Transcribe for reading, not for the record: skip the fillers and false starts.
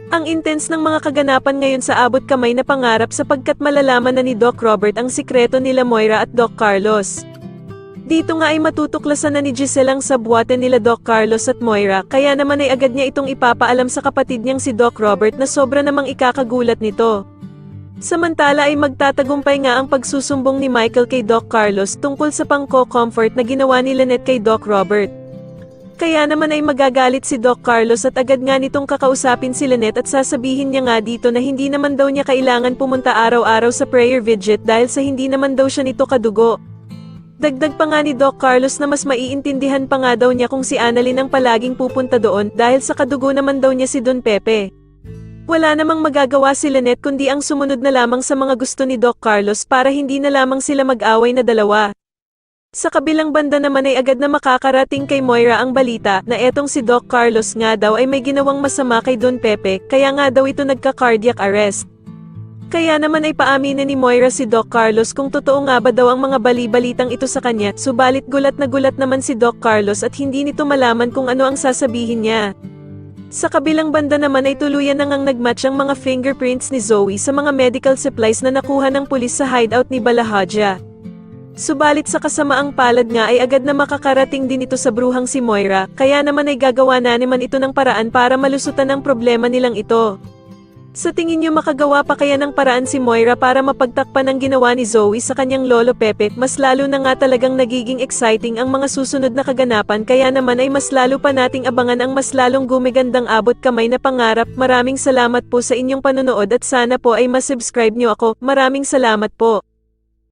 Ang intense ng mga kaganapan ngayon sa abot kamay na pangarap sapagkat malalaman na ni Doc Robert ang sikreto nila Moira at Doc Carlos. Dito nga ay matutuklasan na ni Giselle ang sabwate nila Doc Carlos at Moira, kaya naman ay agad niya itong ipapaalam sa kapatid niyang si Doc Robert na sobra namang ikakagulat nito. Samantala ay magtatagumpay nga ang pagsusumbong ni Michael kay Doc Carlos tungkol sa pangko-comfort na ginawa ni Lynette kay Doc Robert. Kaya naman ay magagalit si Doc Carlos at agad nga nitong kakausapin si Lynette at sasabihin niya nga dito na hindi naman daw niya kailangan pumunta araw-araw sa prayer vigil dahil sa hindi naman daw siya nito kadugo. Dagdag pa nga ni Doc Carlos na mas maiintindihan pa nga daw niya kung si Annalyn ang palaging pupunta doon dahil sa kadugo naman daw niya si Don Pepe. Wala namang magagawa si Lynette kundi ang sumunod na lamang sa mga gusto ni Doc Carlos para hindi na lamang sila mag-away na dalawa. Sa kabilang banda naman ay agad na makakarating kay Moira ang balita na etong si Doc Carlos nga daw ay may ginawang masama kay Don Pepe, kaya nga daw ito nagka-cardiac arrest. Kaya naman ay paaminin ni Moira si Doc Carlos kung totoo nga ba daw ang mga bali-balitang ito sa kanya, subalit gulat na gulat naman si Doc Carlos at hindi nito malaman kung ano ang sasabihin niya. Sa kabilang banda naman ay tuluyan na ngang nagmatch ang mga fingerprints ni Zoe sa mga medical supplies na nakuha ng pulis sa hideout ni Balahaja. Subalit sa kasamaang palad nga ay agad na makakarating din ito sa bruhang si Moira, kaya naman ay gagawa na naman ito ng paraan para malusutan ang problema nilang ito. Sa tingin niyo makagawa pa kaya ng paraan si Moira para mapagtakpan ang ginawa ni Zoe sa kanyang lolo Pepe? Mas lalo na nga talagang nagiging exciting ang mga susunod na kaganapan, kaya naman ay mas lalo pa nating abangan ang mas lalong gumigandang abot kamay na pangarap. Maraming salamat po sa inyong panonood at sana po ay masubscribe niyo ako. Maraming salamat po.